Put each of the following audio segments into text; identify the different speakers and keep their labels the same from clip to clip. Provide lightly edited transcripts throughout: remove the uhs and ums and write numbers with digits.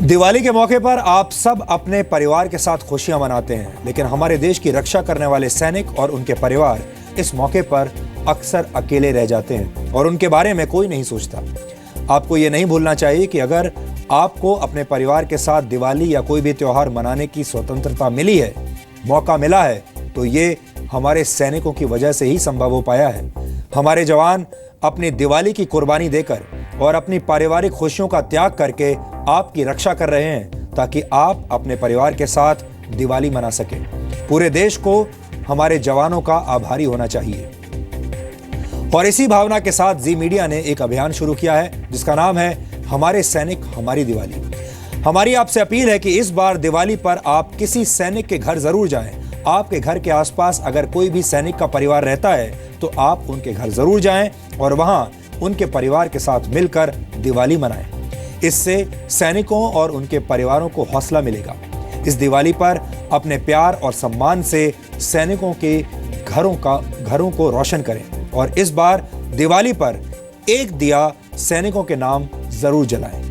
Speaker 1: दिवाली के मौके पर आप सब अपने परिवार के साथ खुशियां मनाते हैं, लेकिन हमारे देश की रक्षा करने वाले सैनिक और उनके परिवार इस मौके पर अक्सर अकेले रह जाते हैं और उनके बारे में कोई नहीं सोचता। आपको ये नहीं भूलना चाहिए कि अगर आपको अपने परिवार के साथ दिवाली या कोई भी त्योहार मनाने की स्वतंत्रता मिली है, मौका मिला है, तो ये हमारे सैनिकों की वजह से ही संभव हो पाया है। हमारे जवान अपनी दिवाली की कुर्बानी देकर और अपनी पारिवारिक खुशियों का त्याग करके आपकी रक्षा कर रहे हैं ताकि आप अपने परिवार के साथ दिवाली मना सकें। पूरे देश को हमारे जवानों का आभारी होना चाहिए। और इसी भावना के साथ जी मीडिया ने एक अभियान शुरू किया है जिसका नाम है हमारे सैनिक हमारी दिवाली। हमारी आपसे अपील है कि इस बार दिवाली पर आप किसी सैनिक के घर जरूर जाएं। आपके घर के आसपास अगर कोई भी सैनिक का परिवार रहता है तो आप उनके घर जरूर जाएं और वहां उनके परिवार के साथ मिलकर दिवाली मनाएं। इससे सैनिकों और उनके परिवारों को हौसला मिलेगा। इस दिवाली पर अपने प्यार और सम्मान से सैनिकों के घरों को रोशन करें और इस बार दिवाली पर एक दिया सैनिकों के नाम जरूर जलाएं।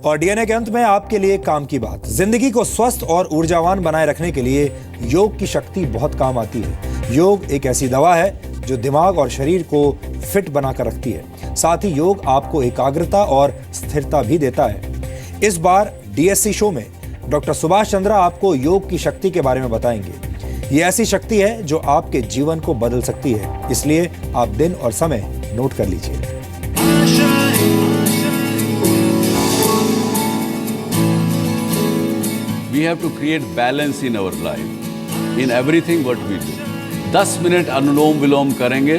Speaker 1: और डीएनए के अंत में आपके लिए काम की बात। जिंदगी को स्वस्थ और ऊर्जावान बनाए रखने के लिए योग की शक्ति बहुत काम आती है। योग एक ऐसी दवा है जो दिमाग और शरीर को फिट बनाकर रखती है। साथ ही योग आपको एकाग्रता और स्थिरता भी देता है। इस बार डीएससी शो में डॉक्टर सुभाष चंद्रा आपको योग की शक्ति के बारे में बताएंगे। ये ऐसी शक्ति है जो आपके जीवन को बदल सकती है, इसलिए आप दिन और समय नोट कर लीजिए।
Speaker 2: We have to create balance in our life, in everything what we do. 10 minute अनुलोम विलोम करेंगे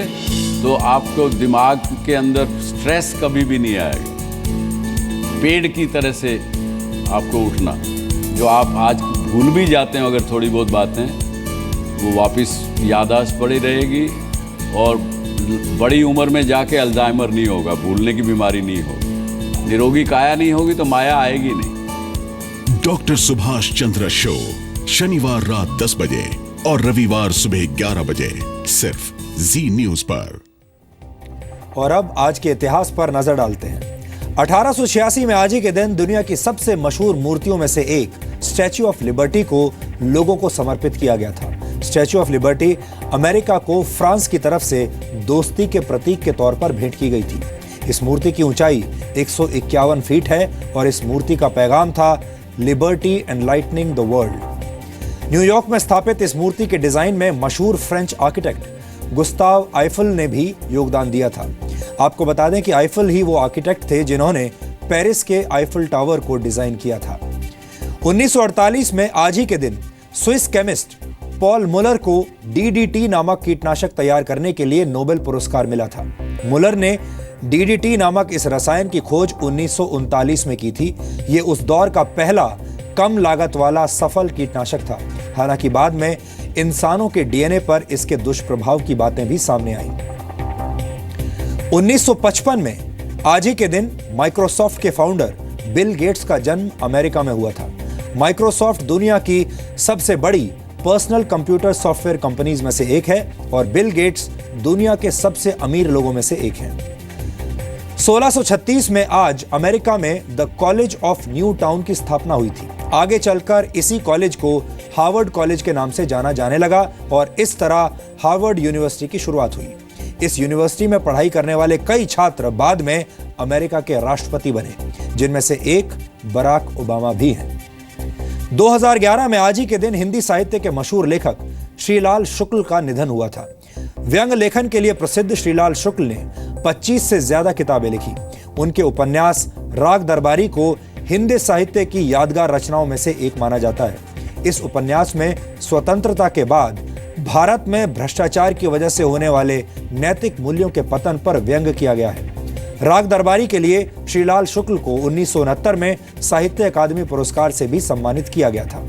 Speaker 2: तो आपको दिमाग के अंदर स्ट्रेस कभी भी नहीं आएगा। पेड़ की तरह से आपको उठना, जो आप आज भूल भी जाते हैं अगर थोड़ी बहुत बातें, वो वापस याददाश्त पड़ी रहेगी और बड़ी उम्र में जाके अल्जाइमर नहीं होगा, भूलने की बीमारी नहीं होगी। निरोगी काया नहीं होगी तो माया आएगी नहीं।
Speaker 3: डॉक्टर सुभाष चंद्रा शो शनिवार रात 10 बजे और रविवार सुबह 11 बजे सिर्फ जी न्यूज पर।
Speaker 1: और अब आज के इतिहास पर नजर डालते हैं। 1886 में आज ही के दिन दुनिया की सबसे मशहूर मूर्तियों में से एक स्टैच्यू ऑफ लिबर्टी को लोगों को समर्पित किया गया था। स्टैच्यू ऑफ लिबर्टी अमेरिका को फ्रांस की तरफ से दोस्ती के प्रतीक के तौर पर भेंट की गई थी। इस मूर्ति की ऊंचाई 151 फीट है और इस मूर्ति का पैगाम था liberty enlightening the world. New York में स्थापित इस मूर्ति के डिजाइन में मशहूर फ्रेंच आर्किटेक्ट गुस्ताव आइफल ने भी योगदान दिया था। आपको बता दें कि आइफल ही वो आर्किटेक्ट थे जिन्होंने पेरिस के आइफल टावर को डिजाइन किया था। 1948 में आज ही के दिन स्विस केमिस्ट पॉल मुलर को डीडीटी नामक कीटनाशक तैयार करने के लिए नोबेल पुरस्कार मिला था। मुलर ने डीडीटी नामक इस रसायन की खोज 1939 में की थी। ये उस दौर का पहला कम लागत वाला सफल कीटनाशक था। हालांकि बाद में इंसानों के डीएनए पर इसके दुष्प्रभाव की बातें भी सामने आईं। 1955 में आज ही के दिन माइक्रोसॉफ्ट के फाउंडर बिल गेट्स का जन्म अमेरिका में हुआ था। माइक्रोसॉफ्ट दुनिया की सबसे बड़ी पर्सनल कंप्यूटर सॉफ्टवेयर कंपनीज में से एक है और बिल गेट्स दुनिया के सबसे अमीर लोगों में से एक हैं। 1636 में आज अमेरिका में the college of new town की स्थापना हुई थी। आगे चलकर इसी कॉलेज को हार्वर्ड कॉलेज के नाम से जाना जाने लगा और इस तरह हार्वर्ड यूनिवर्सिटी की शुरुआत हुई। इस यूनिवर्सिटी में पढ़ाई करने वाले कई छात्र बाद में अमेरिका के राष्ट्रपति बने, जिनमें से एक बराक ओबामा भी हैं। 2011 में आज ही के दिन हिंदी साहित्य के मशहूर लेखक श्रीलाल शुक्ल का निधन हुआ था। व्यंग लेखन के लिए प्रसिद्ध श्रीलाल शुक्ल ने 25 से ज्यादा किताबें लिखी। उनके उपन्यास राग दरबारी को हिंदी साहित्य की यादगार रचनाओं में से एक माना जाता है। इस उपन्यास में स्वतंत्रता के बाद भारत में भ्रष्टाचार की वजह से होने वाले नैतिक मूल्यों के पतन पर व्यंग किया गया है। राग दरबारी के लिए श्रीलाल शुक्ल को 1969 में साहित्य अकादमी पुरस्कार से भी सम्मानित किया गया था।